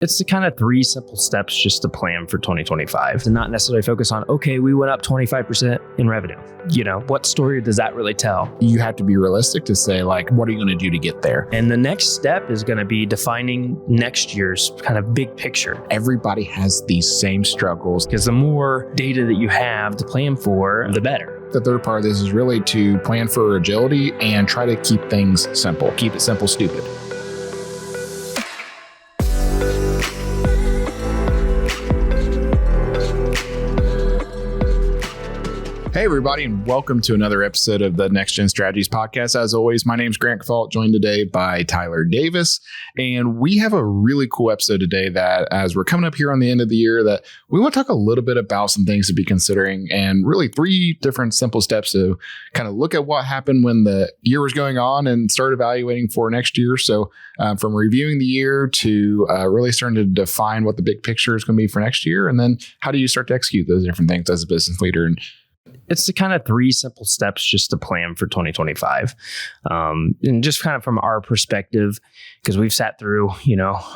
It's the kind of 3 simple steps just to plan for 2025 to not necessarily focus on, okay, we went up 25% in revenue. What story does that really tell? You have to be realistic to say, like, what are you going to do to get there? And the next step is going to be defining next year's kind of big picture. Everybody has these same struggles. Because the more data that you have to plan for, the better. The third part of this is really to plan for agility and try to keep things simple. Keep it simple, stupid. Hey, everybody, and welcome to another episode of the Next Gen Strategies podcast. As always, my name is Grant Covault, joined today by Tyler Davis. And we have a really cool episode today that, as we're coming up here on the end of the year, that we want to talk a little bit about some things to be considering and really 3 different simple steps to kind of look at what happened when the year was going on and start evaluating for next year. So from reviewing the year to really starting to define what the big picture is going to be for next year. And then how do you start to execute those different things as a business leader? And it's the kind of 3 simple steps just to plan for 2025. And just kind of from our perspective, because we've sat through,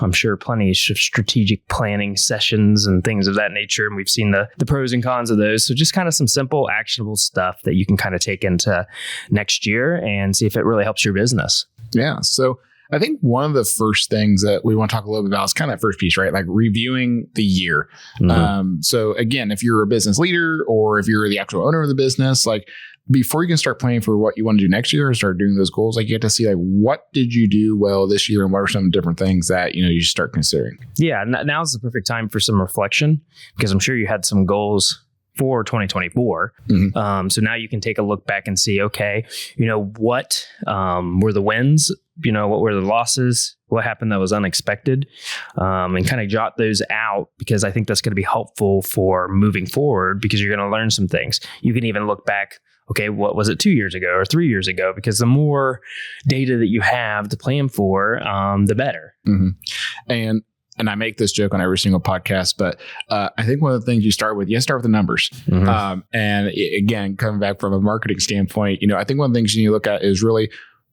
I'm sure plenty of strategic planning sessions and things of that nature. And we've seen the pros and cons of those. So just kind of some simple, actionable stuff that you can kind of take into next year and see if it really helps your business. Yeah. So I think one of the first things that we want to talk a little bit about is kind of that first piece, right? Like reviewing the year. Mm-hmm. So again, if you're a business leader or if you're the actual owner of the business, like before you can start planning for what you want to do next year and start doing those goals, like you have to see like, what did you do well this year and what are some different things that, you should start considering? Yeah. Now's the perfect time for some reflection because I'm sure you had some goals for 2024. Mm-hmm. So now you can take a look back and see, okay, what were the wins? What were the losses? What happened that was unexpected? And kind of jot those out because I think that's going to be helpful for moving forward because you're going to learn some things. You can even look back, okay, what was it 2 years ago or 3 years ago? Because the more data that you have to plan for, the better. Mm-hmm. And I make this joke on every single podcast, but I think one of the things you start with the numbers. Mm-hmm. And again, coming back from a marketing standpoint, I think one of the things you need to look at is really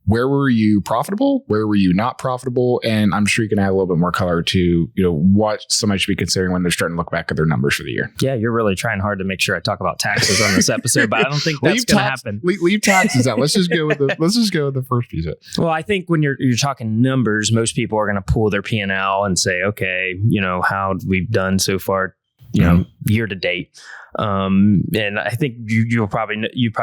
where were you profitable? Where were you not profitable? And I'm sure you can add a little bit more color to, what somebody should be considering when they're starting to look back at their numbers for the year. Yeah, you're really trying hard to make sure I talk about taxes on this episode, but I don't think that's going to happen. Leave taxes out. Let's just go with the first piece of it. Well, I think when you're talking numbers, most people are going to pull their P&L and say, okay, how we've done so far, year to date. And I think you probably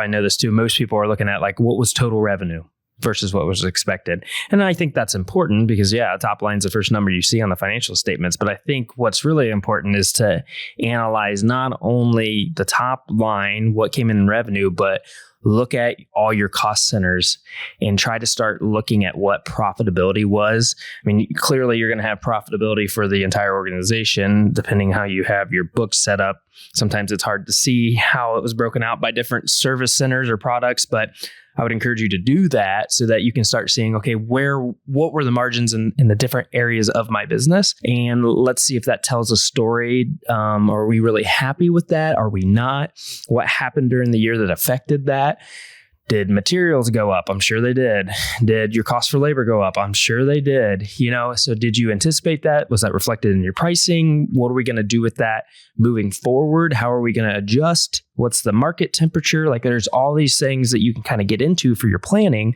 know this too. Most people are looking at like what was total revenue versus what was expected. And I think that's important because, top line's the first number you see on the financial statements. But I think what's really important is to analyze not only the top line, what came in revenue, but look at all your cost centers and try to start looking at what profitability was. I mean, clearly you're going to have profitability for the entire organization, depending how you have your books set up. Sometimes it's hard to see how it was broken out by different service centers or products, but I would encourage you to do that so that you can start seeing, okay, what were the margins in the different areas of my business? And let's see if that tells a story. Are we really happy with that? Are we not? What happened during the year that affected that? Did materials go up? I'm sure they did. Did your cost for labor go up? I'm sure they did. So did you anticipate that? Was that reflected in your pricing? What are we going to do with that moving forward? How are we going to adjust? What's the market temperature? Like there's all these things that you can kind of get into for your planning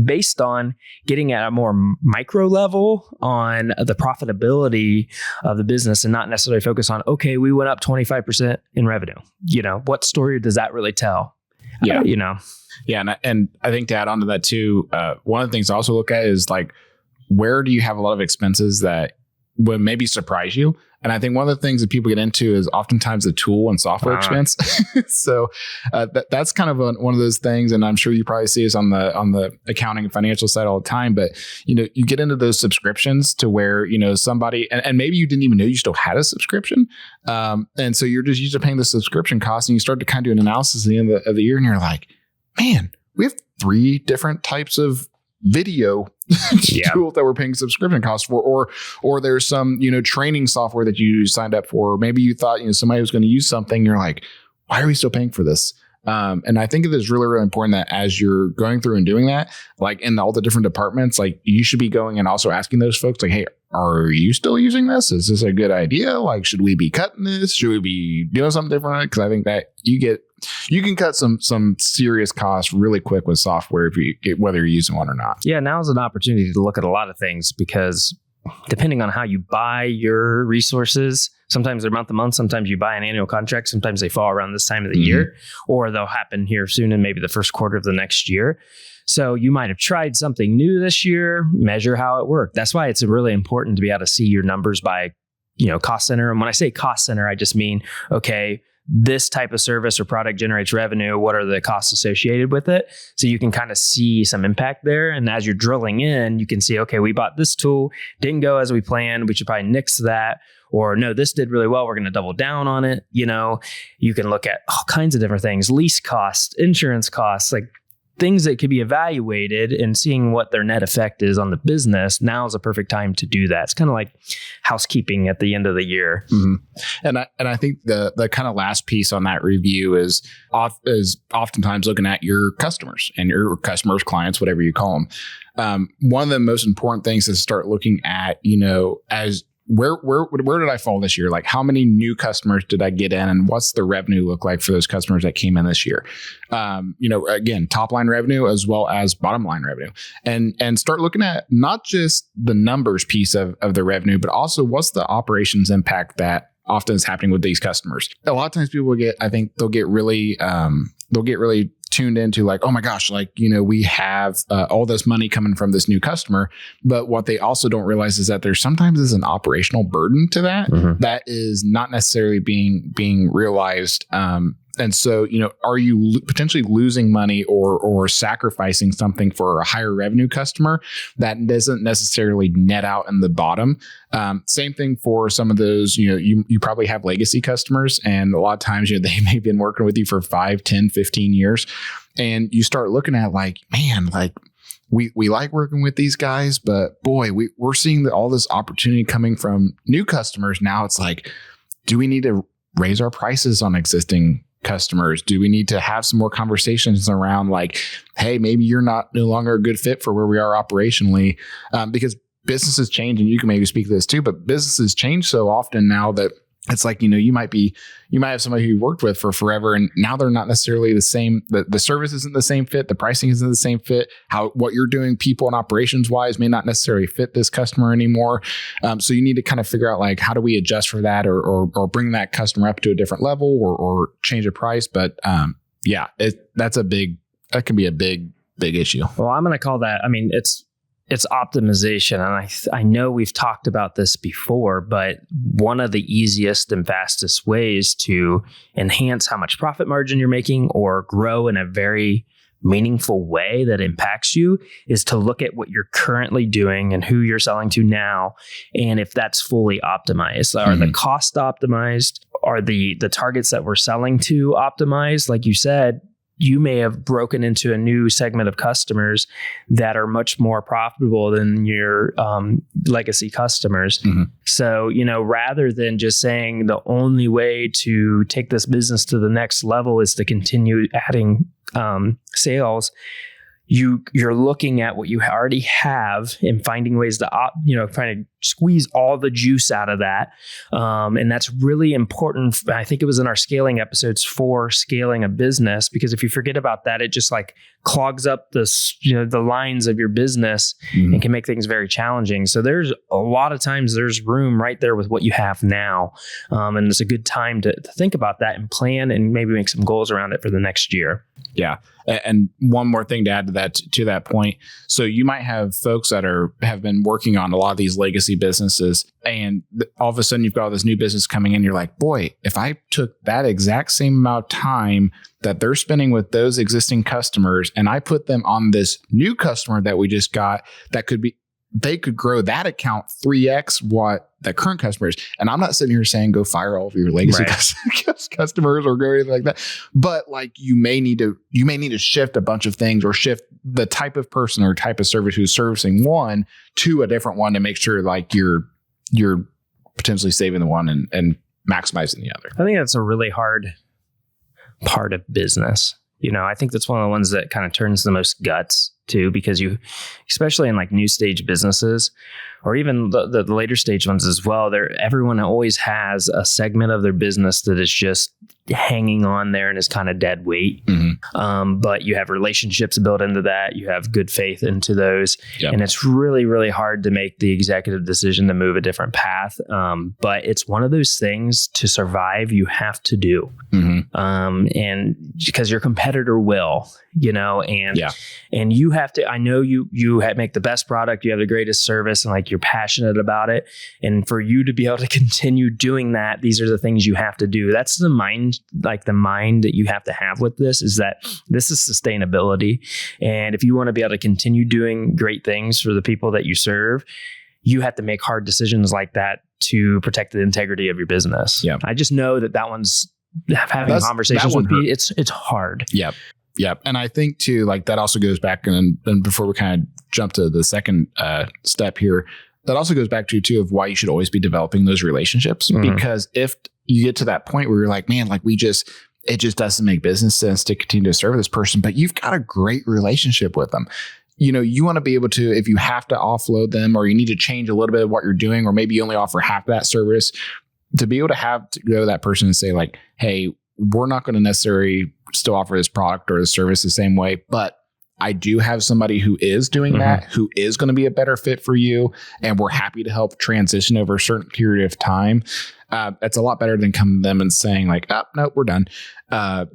based on getting at a more micro level on the profitability of the business and not necessarily focus on, okay, we went up 25% in revenue. What story does that really tell? Yeah. Yeah. And I think to add on to that too, one of the things to also look at is like, where do you have a lot of expenses that would maybe surprise you? And I think one of the things that people get into is oftentimes the tool and software expense. So that's kind of one of those things. And I'm sure you probably see this on the accounting and financial side all the time. But, you get into those subscriptions to where, somebody, and maybe you didn't even know you still had a subscription. And so you're just used to paying the subscription cost and you start to kind of do an analysis at the end of the year and you're like, man, we have 3 different types of video tool that we're paying subscription costs for, or there's some, training software that you signed up for. Or maybe you thought, somebody was going to use something. You're like, why are we still paying for this? And I think it is really, really important that as you're going through and doing that, like in all the different departments, like you should be going and also asking those folks like, hey, are you still using this? Is this a good idea? Like, should we be cutting this? Should we be doing something different? Because I think that you can cut some serious costs really quick with software whether you're using one or not. Yeah, now is an opportunity to look at a lot of things because depending on how you buy your resources, sometimes they're month to month, sometimes you buy an annual contract, sometimes they fall around this time of the year, or they'll happen here soon in maybe the first quarter of the next year. So you might have tried something new this year, measure how it worked. That's why it's really important to be able to see your numbers by, cost center. And when I say cost center, I just mean, okay, this type of service or product generates revenue. What are the costs associated with it? So you can kind of see some impact there. And as you're drilling in, you can see, okay, we bought this tool, didn't go as we planned. We should probably nix that. Or no, this did really well. We're going to double down on it. You can look at all kinds of different things, lease costs, insurance costs, like things that could be evaluated and seeing what their net effect is on the business. Now is a perfect time to do that. It's kind of like housekeeping at the end of the year. Mm-hmm. And I think the kind of last piece on that review is oftentimes looking at your customers and your customers, clients, whatever you call them. One of the most important things is start looking at, as where did I fall this year? Like how many new customers did I get in and what's the revenue look like for those customers that came in this year? Again, top line revenue as well as bottom line revenue and start looking at not just the numbers piece of the revenue, but also what's the operations impact that often is happening with these customers. A lot of times people they'll get really tuned into like, oh my gosh, like, we have all this money coming from this new customer. But what they also don't realize is that there sometimes is an operational burden to that that is not necessarily being realized. And so, are you potentially losing money or sacrificing something for a higher revenue customer that doesn't necessarily net out in the bottom? Same thing for some of those, you probably have legacy customers and a lot of times, they may have been working with you for 5, 10, 15 years. And you start looking at like, man, like we like working with these guys, but boy, we're seeing all this opportunity coming from new customers. Now it's like, do we need to raise our prices on existing customers? Do we need to have some more conversations around like, hey, maybe you're no longer a good fit for where we are operationally? Because businesses change, and you can maybe speak to this too, but businesses change so often now that it's like, you might have somebody who you worked with for forever and now they're not necessarily the same. The service isn't the same fit. The pricing isn't the same fit. What you're doing people and operations wise may not necessarily fit this customer anymore. So you need to kind of figure out like, how do we adjust for that or bring that customer up to a different level or change the price. But that can be a big issue. Well, I'm going to call that, it's optimization. And I know we've talked about this before, but one of the easiest and fastest ways to enhance how much profit margin you're making or grow in a very meaningful way that impacts you is to look at what you're currently doing and who you're selling to now. And if that's fully optimized, are the cost optimized? Are the targets that we're selling to optimized? Like you said, you may have broken into a new segment of customers that are much more profitable than your legacy customers. So, rather than just saying the only way to take this business to the next level is to continue adding sales, you're looking at what you already have and finding ways to, trying to squeeze all the juice out of that. And that's really important. I think it was in our scaling episodes for scaling a business, because if you forget about that, it just like clogs up the lines of your business and can make things very challenging. So there's a lot of times there's room right there with what you have now. And it's a good time to think about that and plan and maybe make some goals around it for the next year. Yeah. And one more thing to add to that point. So you might have folks that have been working on a lot of these legacy businesses, and all of a sudden you've got all this new business coming in. You're like, boy, if I took that exact same amount of time that they're spending with those existing customers and I put them on this new customer that we just got, they could grow that account 3x what the current customer is. And I'm not sitting here saying go fire all of your legacy customers or go anything like that. But like you may need to shift a bunch of things or shift the type of person or type of service who's servicing one to a different one to make sure like you're potentially saving the one and maximizing the other. I think that's a really hard part of business. I think that's one of the ones that kind of turns the most guts too, because especially in like new stage businesses, or even the later stage ones as well, everyone always has a segment of their business that is just hanging on there and is kind of dead weight. But you have relationships built into that. You have good faith into those. Yep. And it's really, really hard to make the executive decision to move a different path. But it's one of those things to survive, you have to do. And because your competitor will, and you have to, I know you make the best product, you have the greatest service, and like you're passionate about it. And for you to be able to continue doing that, these are the things you have to do. That's the mind that you have to have with this, is that this is sustainability. And if you want to be able to continue doing great things for the people that you serve, you have to make hard decisions like that to protect the integrity of your business. Yeah. I just know that one's having conversations with me. It's hard. Yep. Yep. And I think too, like that also goes back, and before we kind of jump to the second step here, that also goes back to too of why you should always be developing those relationships. Because if you get to that point where you're like, man, like it just doesn't make business sense to continue to serve this person, but you've got a great relationship with them. You want to be able to, if you have to offload them, or you need to change a little bit of what you're doing, or maybe you only offer half that service, to be able to go to that person and say like, hey, we're not going to necessarily still offer this product or the service the same way, but I do have somebody who is doing that, who is going to be a better fit for you, and we're happy to help transition over a certain period of time. That's a lot better than coming to them and saying like, oh, no, we're done.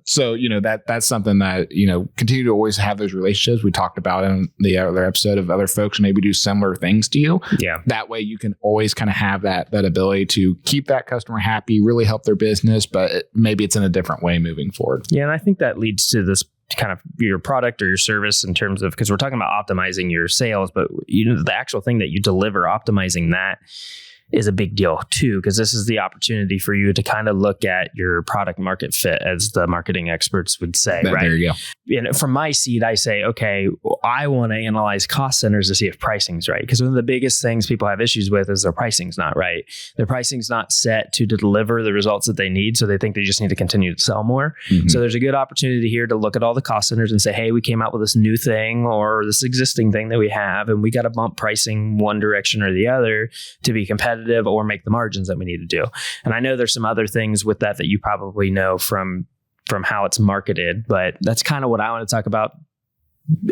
So, that's something that, continue to always have those relationships. We talked about in the other episode of other folks maybe do similar things to you. Yeah. That way you can always kind of have that ability to keep that customer happy, really help their business, but maybe it's in a different way moving forward. Yeah. And I think that leads to this kind of your product or your service in terms of, because we're talking about optimizing your sales, but the actual thing that you deliver, optimizing that is a big deal too, because this is the opportunity for you to kind of look at your product market fit, as the marketing experts would say, right? There you go. And from my seat, I say, okay, I want to analyze cost centers to see if pricing's right. Because one of the biggest things people have issues with is their pricing's not right. Their pricing's not set to deliver the results that they need. So they think they just need to continue to sell more. So there's a good opportunity here to look at all the cost centers and say, hey, we came out with this new thing or this existing thing that we have, and we got to bump pricing one direction or the other to be competitive or make the margins that we need to do. And I know there's some other things with that you probably know from how it's marketed, but that's kind of what I want to talk about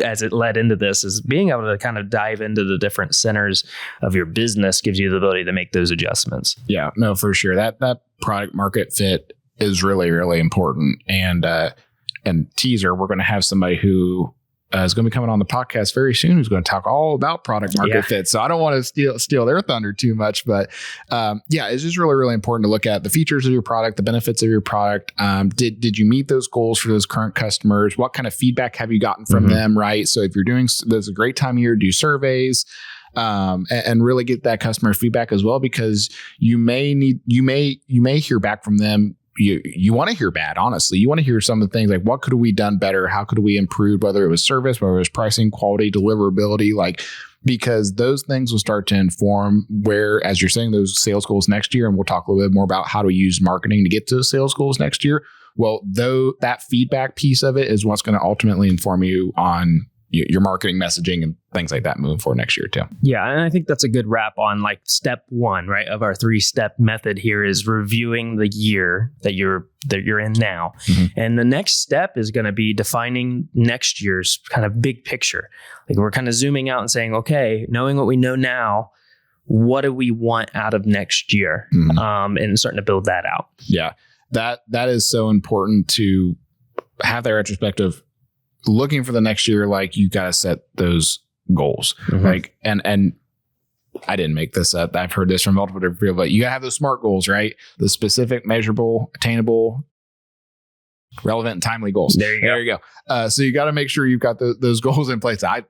as it led into this, is being able to kind of dive into the different centers of your business gives you the ability to make those adjustments. Yeah, no, for sure. That product market fit is really, really important. And teaser, we're going to have somebody who is going to be coming on the podcast very soon, who's going to talk all about product market fit. So I don't want to steal their thunder too much, but it's just really, really important to look at the features of your product, the benefits of your product. Did you meet those goals for those current customers? What kind of feedback have you gotten from them? Right. So if you're doing, there's a great time of year to do surveys. And really get that customer feedback as well, because you may hear back from them. You want to hear bad, honestly. You want to hear some of the things like, what could we done better? How could we improve, whether it was service, whether it was pricing, quality, deliverability, because those things will start to inform where, as you're saying, those sales goals next year. And we'll talk a little bit more about how to use marketing to get to those sales goals next year. Well, though that feedback piece of it is what's going to ultimately inform you on your marketing messaging and things like that moving forward next year too. Yeah. And I think that's a good wrap on like step one, right, of our 3-step method here, is reviewing the year that you're in now. And the next step is going to be defining next year's kind of big picture. Like we're kind of zooming out and saying, okay, knowing what we know now, what do we want out of next year? And starting to build that out. Yeah. That is so important to have that retrospective. Looking for the next year, like you got to set those goals. Like, and I didn't make this up. I've heard this from multiple different people, but you got to have those SMART goals, right? The specific, measurable, attainable, relevant, and timely goals. There you go. So you got to make sure you've got those goals in place. I'm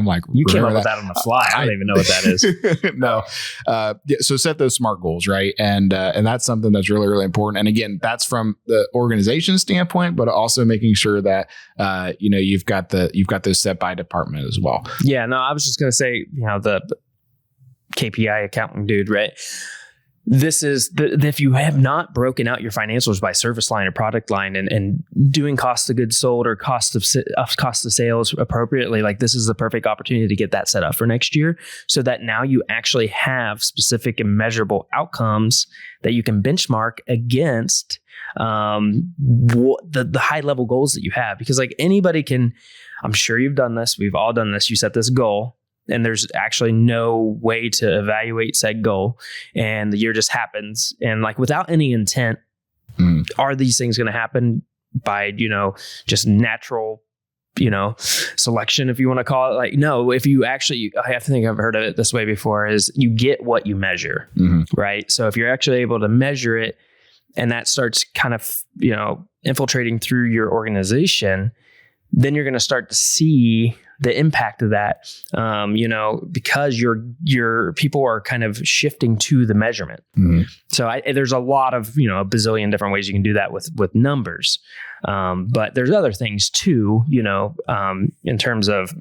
like, you came up with that on the fly. I don't even know what that is. No. So set those SMART goals, right? And that's something that's really, really important. And again, that's from the organization standpoint, but also making sure that, you've got those set by department as well. Yeah, no, I was just going to say, the KPI accounting dude, right? this is if you have not broken out your financials by service line or product line and doing cost of goods sold or cost of sales appropriately, like this is the perfect opportunity to get that set up for next year, so that now you actually have specific and measurable outcomes that you can benchmark against the high level goals that you have. Because like anybody can, I'm sure you've done this, we've all done this. You set this goal, and there's actually no way to evaluate said goal, and the year just happens. And like without any intent, are these things going to happen by, just natural, selection, if you want to call it? Like, no, if you actually, I think I've heard of it this way before, is you get what you measure, right? So if you're actually able to measure it, and that starts kind of, infiltrating through your organization, then you're going to start to see the impact of that, because your people are kind of shifting to the measurement. So there's a lot of, a bazillion different ways you can do that with numbers. But there's other things too, in terms of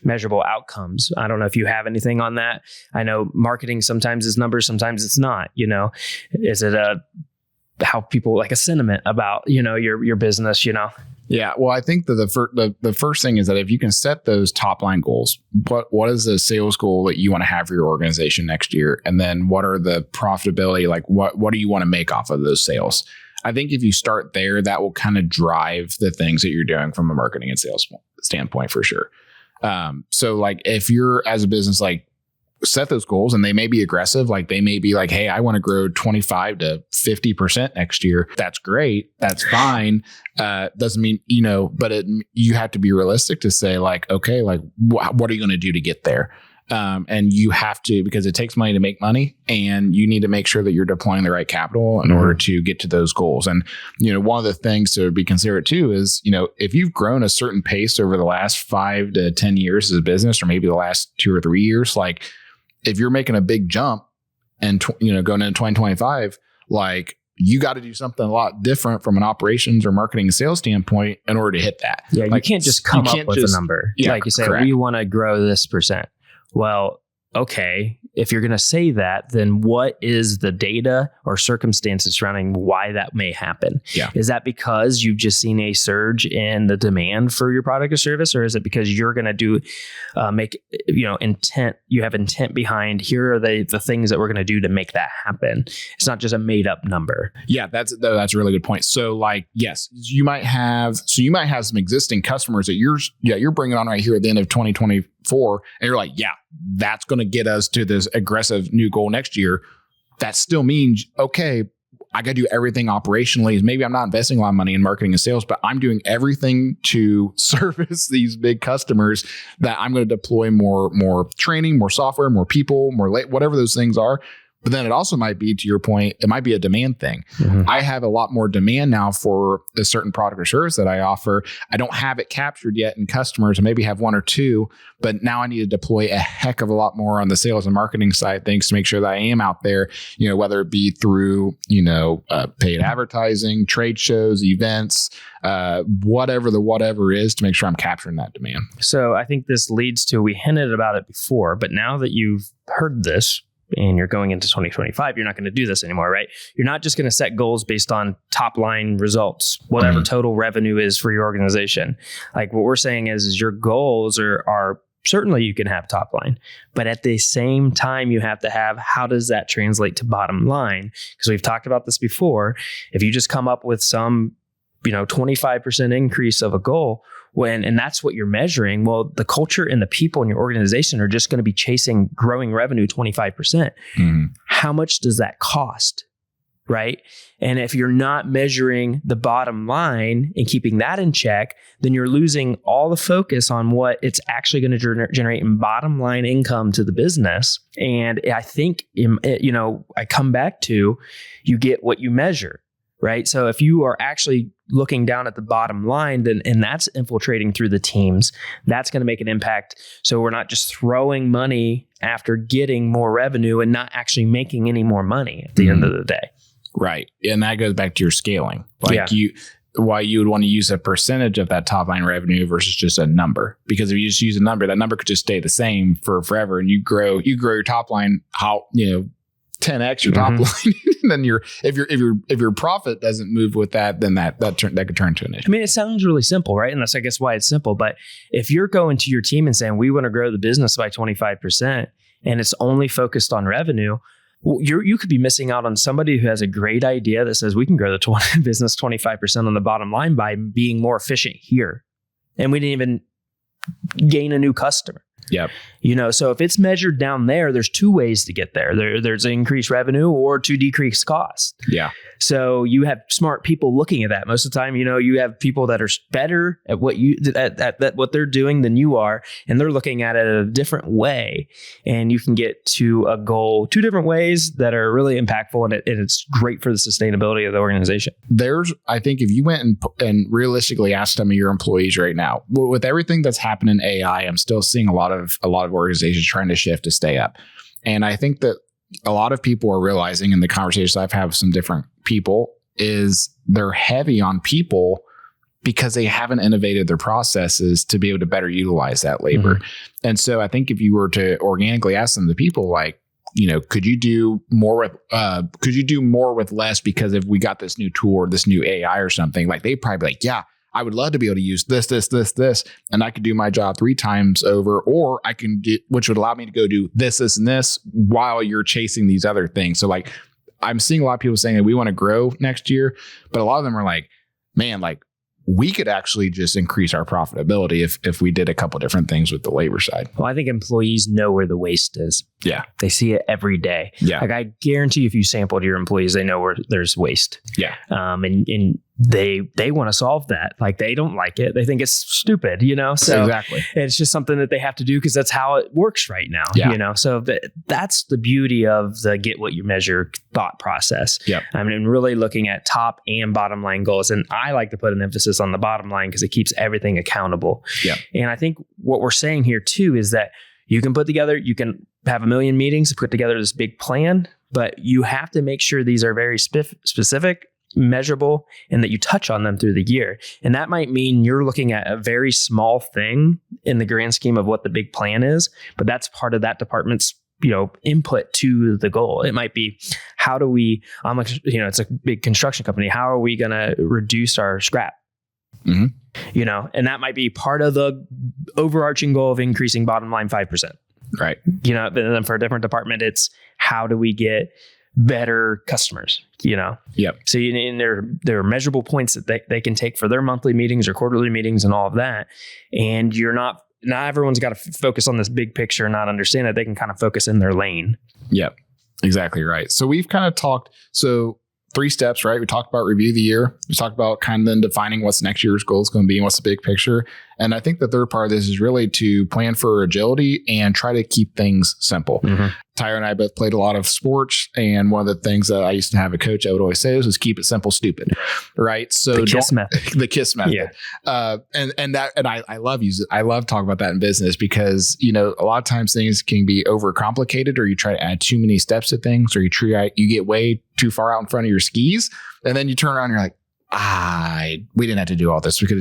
measurable outcomes. I don't know if you have anything on that. I know marketing sometimes is numbers, sometimes it's not. Is it how people like a sentiment about, your business, Yeah. Well, I think that the first thing is that if you can set those top line goals, what is the sales goal that you want to have for your organization next year? And then what are the profitability? Like what do you want to make off of those sales? I think if you start there, that will kind of drive the things that you're doing from a marketing and sales standpoint for sure. So like if you're as a business, like set those goals, and they may be aggressive. Like they may be like, hey, I want to grow 25 to 50% next year. That's great. That's fine. Doesn't mean, but you have to be realistic to say like, okay, like what are you going to do to get there? And you have to, because it takes money to make money, and you need to make sure that you're deploying the right capital in order to get to those goals. And, one of the things to be considerate too is, if you've grown a certain pace over the last 5 to 10 years as a business, or maybe the last 2 or 3 years, like if you're making a big jump and, going into 2025, like you got to do something a lot different from an operations or marketing and sales standpoint in order to hit that. Yeah. Like, you can't just come up with a number. Yeah, like you say, we want to grow this percent. Well, okay, if you're going to say that, then what is the data or circumstances surrounding why that may happen? Yeah. Is that because you've just seen a surge in the demand for your product or service? Or is it because you're going to do, intent, you have intent behind, here are the things that we're going to do to make that happen? It's not just a made up number. Yeah, that's a really good point. So like, yes, you might have some existing customers that you're bringing on right here at the end of 2024. And you're like, yeah, that's going to get us to this aggressive new goal next year. That still means, okay, I got to do everything operationally. Maybe I'm not investing a lot of money in marketing and sales, but I'm doing everything to service these big customers, that I'm going to deploy more training, more software, more people, whatever those things are. But then it also might be, to your point, it might be a demand thing. I have a lot more demand now for a certain product or service that I offer. I don't have it captured yet in customers. I maybe have 1 or 2, but now I need to deploy a heck of a lot more on the sales and marketing side, things to make sure that I am out there, whether it be through, paid advertising, trade shows, events, whatever is, to make sure I'm capturing that demand. So I think this leads to, we hinted about it before, but now that you've heard this, and you're going into 2025, you're not going to do this anymore, right? You're not just going to set goals based on top line results, whatever total revenue is for your organization. Like what we're saying is your goals are certainly you can have top line, but at the same time, you have to have, how does that translate to bottom line? Because we've talked about this before. If you just come up with some, 25% increase of a goal, and that's what you're measuring, well, the culture and the people in your organization are just going to be chasing growing revenue 25%. How much does that cost? Right. And if you're not measuring the bottom line and keeping that in check, then you're losing all the focus on what it's actually going to generate in bottom line income to the business. And I think, I come back to, you get what you measure. Right. So if you are actually looking down at the bottom line, then, and that's infiltrating through the teams, that's going to make an impact. So we're not just throwing money after getting more revenue and not actually making any more money at the end of the day. Right. And that goes back to your scaling. Why you would want to use a percentage of that top line revenue versus just a number. Because if you just use a number, that number could just stay the same for forever, and you grow your top line, 10x your top line. And then if your profit doesn't move with that, then that could turn to an issue. I mean, it sounds really simple, right? And that's, I guess, why it's simple. But if you're going to your team and saying, we want to grow the business by 25%, and it's only focused on revenue, well, you could be missing out on somebody who has a great idea that says we can grow the business 25% on the bottom line by being more efficient here. And we didn't even gain a new customer. Yep. So if it's measured down there, there's two ways to get there. There's increased revenue or to decrease cost. Yeah. So you have smart people looking at that. Most of the time, you have people that are better at what what they're doing than you are, and they're looking at it a different way. And you can get to a goal two different ways that are really impactful, and it's great for the sustainability of the organization. I think if you went and realistically asked some of your employees right now, with everything that's happening in AI, I'm still seeing a lot of organizations trying to shift to stay up. And I think that a lot of people are realizing in the conversations I've had with some different people is they're heavy on people because they haven't innovated their processes to be able to better utilize that labor. And so I think if you were to organically ask them, the people like, could you do more with less because if we got this new tool or this new AI or something, like they'd probably be like, yeah, I would love to be able to use this, and I could do my job 3 times over, or I can get, which would allow me to go do this, and this while you're chasing these other things. So like, I'm seeing a lot of people saying that we want to grow next year, but a lot of them are like, man, like we could actually just increase our profitability if we did a couple different things with the labor side. Well, I think employees know where the waste is. Yeah. They see it every day. Yeah. Like I guarantee if you sampled your employees, they know where there's waste. Yeah. And they want to solve that. Like they don't like it. They think it's stupid, So exactly. It's just something that they have to do because that's how it works right now, So that's the beauty of the get what you measure thought process. Yeah. I mean, really looking at top and bottom line goals. And I like to put an emphasis on the bottom line because it keeps everything accountable. Yeah. And I think what we're saying here too is that you can have a million meetings, put together this big plan, but you have to make sure these are very specific, measurable, and that you touch on them through the year. And that might mean you're looking at a very small thing in the grand scheme of what the big plan is, but that's part of that department's input to the goal. It might be, how do we, it's a big construction company. How are we going to reduce our scrap? And that might be part of the overarching goal of increasing bottom line 5%. Right. But then for a different department, it's how do we get better customers, Yep. So there are measurable points that they can take for their monthly meetings or quarterly meetings and all of that. And not everyone's got to focus on this big picture and not understand it. They can kind of focus in their lane. Yep. Exactly right. So we've kind of talked, 3 steps, right? We talked about review the year. We talked about kind of then defining what's next year's goal is going to be and what's the big picture. And I think the third part of this is really to plan for agility and try to keep things simple. Tyra and I both played a lot of sports. And one of the things that I used to have a coach I would always say was keep it simple, stupid. Right. So the KISS method. The KISS method. Yeah. And I love I love talking about that in business because, a lot of times things can be overcomplicated, or you try to add too many steps to things, or you get way too far out in front of your skis. And then you turn around and you're like, we didn't have to do all this. We could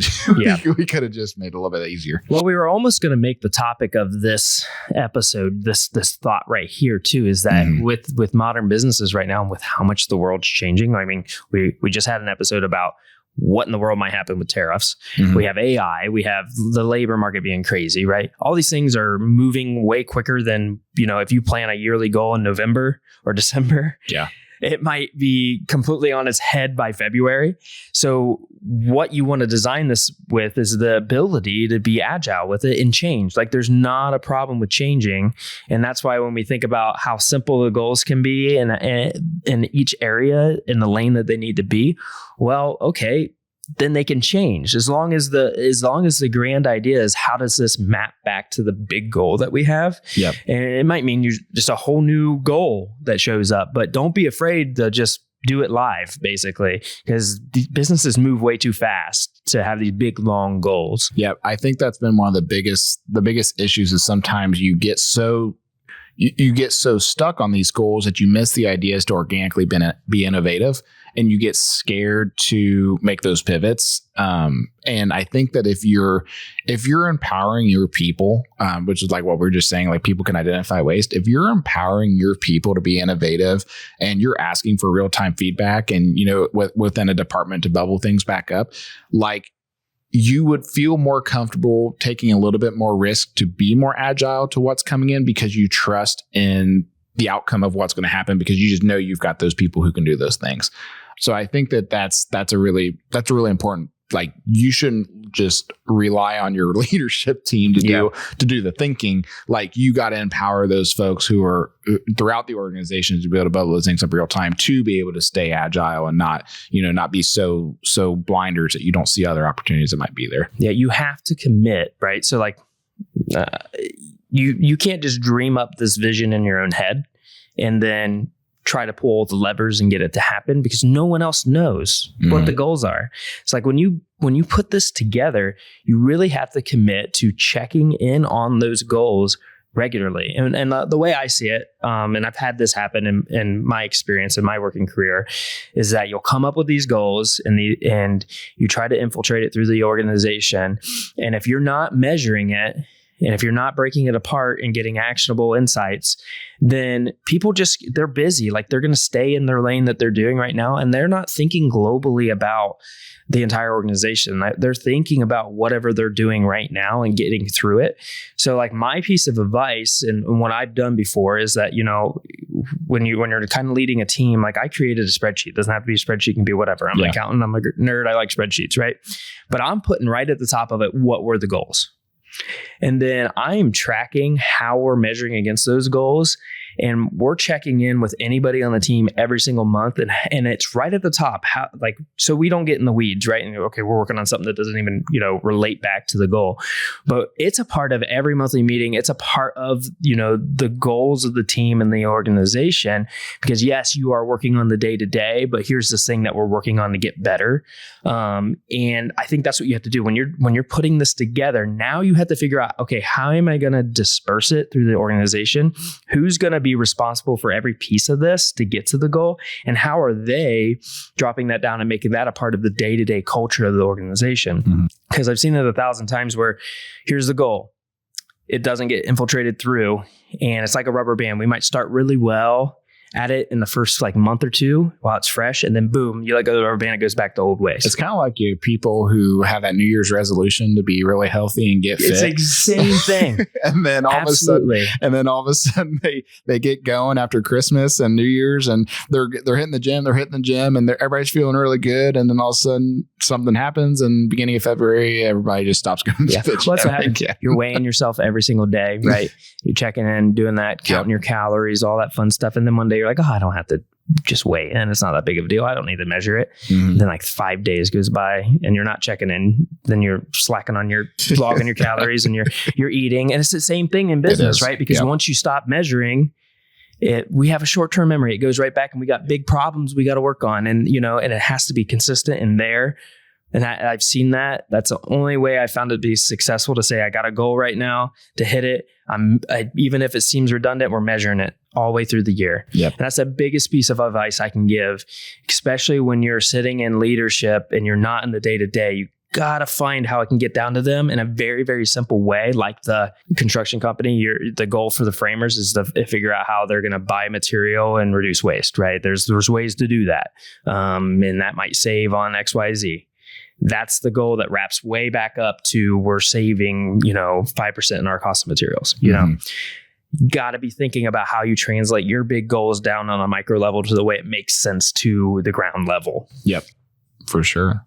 have just made it a little bit easier. Well, we were almost going to make the topic of this episode, this thought right here too, is that with modern businesses right now and with how much the world's changing. I mean, we just had an episode about what in the world might happen with tariffs. We have AI, we have the labor market being crazy, right? All these things are moving way quicker than, if you plan a yearly goal in November or December. Yeah. It might be completely on its head by February. So what you want to design this with is the ability to be agile with it and change. Like there's not a problem with changing. And that's why when we think about how simple the goals can be in each area in the lane that they need to be, well, okay, then they can change as long as the grand idea is how does this map back to the big goal that we have. Yep. And it might mean you just a whole new goal that shows up, but don't be afraid to just do it live, basically, because the businesses move way too fast to have these big, long goals. Yeah, I think that's been one of the biggest issues is sometimes you get so you get so stuck on these goals that you miss the ideas to organically be innovative, and you get scared to make those pivots. And I think that if you're empowering your people, which is like what we're just saying, like people can identify waste. If you're empowering your people to be innovative and you're asking for real-time feedback and, within a department to bubble things back up, like you would feel more comfortable taking a little bit more risk to be more agile to what's coming in because you trust in the outcome of what's going to happen because you just know you've got those people who can do those things. So I think that's a really important, like you shouldn't just rely on your leadership team to do the thinking. Like you got to empower those folks who are throughout the organization to be able to bubble those things up real time to be able to stay agile and not be so blinders that you don't see other opportunities that might be there. Yeah. You have to commit, right? So like you can't just dream up this vision in your own head and then try to pull the levers and get it to happen because no one else knows what the goals are. It's like when you put this together, you really have to commit to checking in on those goals regularly. And the way I see it, and I've had this happen in my experience in my working career, is that you'll come up with these goals and you try to infiltrate it through the organization. And if you're not measuring it, and if you're not breaking it apart and getting actionable insights, then people they're busy. Like they're going to stay in their lane that they're doing right now. And they're not thinking globally about the entire organization. They're thinking about whatever they're doing right now and getting through it. So like my piece of advice and what I've done before is that, when you're kind of leading a team, like I created a spreadsheet. It doesn't have to be a spreadsheet, it can be whatever. I'm an accountant, I'm a nerd, I like spreadsheets, right? But I'm putting right at the top of it, what were the goals? And then I am tracking how we're measuring against those goals. And we're checking in with anybody on the team every single month. And it's right at the top, so we don't get in the weeds, right? And okay, we're working on something that doesn't even, relate back to the goal. But it's a part of every monthly meeting. It's a part of, the goals of the team and the organization. Because yes, you are working on the day-to-day, but here's this thing that we're working on to get better. And I think that's what you have to do when you're putting this together. Now you have to figure out, okay, how am I going to disperse it through the organization? Who's going to be responsible for every piece of this to get to the goal? And how are they dropping that down and making that a part of the day-to-day culture of the organization? Because I've seen it 1,000 times where here's the goal. It doesn't get infiltrated through. And it's like a rubber band. We might start really well at it in the first month or two while it's fresh, and then boom, you let go of the rubber band, it goes back to old ways. It's kind of like people who have that New Year's resolution to be really healthy and get fit. It's the same thing. And then all of a sudden they get going after Christmas and New Year's, and they're hitting the gym, and everybody's feeling really good, and then all of a sudden something happens, and beginning of February everybody just stops going to the gym. Well, that's what happens. You're weighing yourself every single day, right? You're checking in, doing that, counting your calories, all that fun stuff, and then one day you're like, oh, I don't have to just weigh in. It's not that big of a deal. I don't need to measure it. Then 5 days goes by and you're not checking in. Then you're slacking on your logging your calories and you're eating. And it's the same thing in business, right? Because once you stop measuring it, we have a short-term memory. It goes right back and we got big problems we got to work on. And, and it has to be consistent in there. And I've seen that. That's the only way I found it to be successful, to say, I got a goal right now to hit it. Even if it seems redundant, we're measuring it all the way through the year. Yep. And that's the biggest piece of advice I can give, especially when you're sitting in leadership and you're not in the day-to-day. You got to find how it can get down to them in a very, very simple way. Like the construction company, the goal for the framers is to figure out how they're going to buy material and reduce waste, right? There's ways to do that. And that might save on XYZ. That's the goal that wraps way back up to we're saving, 5% in our cost of materials. Got to be thinking about how you translate your big goals down on a micro level to the way it makes sense to the ground level. Yep, for sure.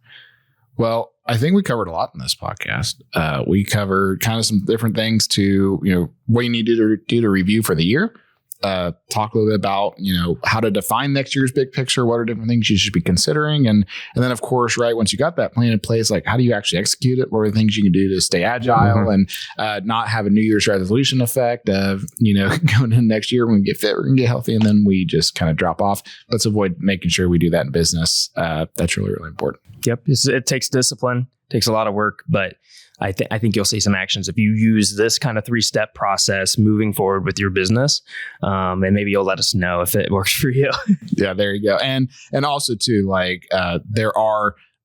Well, I think we covered a lot in this podcast. We covered kind of some different things to, what you need to do to review for the year. Talk a little bit about, how to define next year's big picture. What are different things you should be considering? And then, of course, right, once you got that plan in place, how do you actually execute it? What are the things you can do to stay agile and not have a New Year's resolution effect of, going into next year, we're going to get fit, we're going to get healthy, and then we just kind of drop off. Let's avoid making sure we do that in business. That's really, really important. Yep. It takes discipline, takes a lot of work, but I think you'll see some actions if you use this kind of 3-step process moving forward with your business. And maybe you'll let us know if it works for you. Yeah, there you go. And also too, like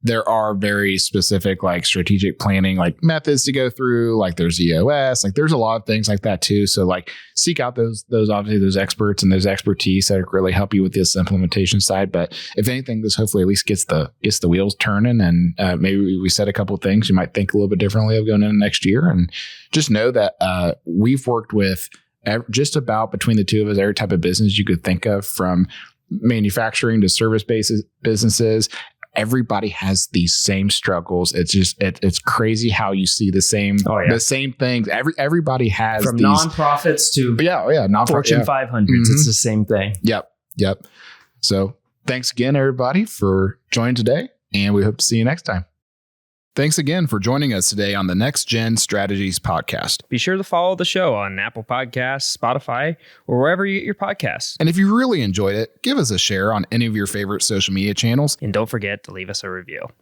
there are very specific like strategic planning like methods to go through. Like there's EOS, like there's a lot of things like that too. So like seek out those obviously those experts and those expertise that really help you with this implementation side. But if anything, this hopefully at least gets the wheels turning, and maybe we said a couple of things you might think a little bit differently of going into next year. And just know that we've worked with just about between the two of us every type of business you could think of, from manufacturing to service-based businesses. Everybody has these same struggles. It's just it's crazy how you see the same the same things. Everybody has from these nonprofits to Fortune 500s. It's the same thing. Yep. So thanks again, everybody, for joining today, and we hope to see you next time. Thanks again for joining us today on the Next Gen Strategies podcast. Be sure to follow the show on Apple Podcasts, Spotify, or wherever you get your podcasts. And if you really enjoyed it, give us a share on any of your favorite social media channels. And don't forget to leave us a review.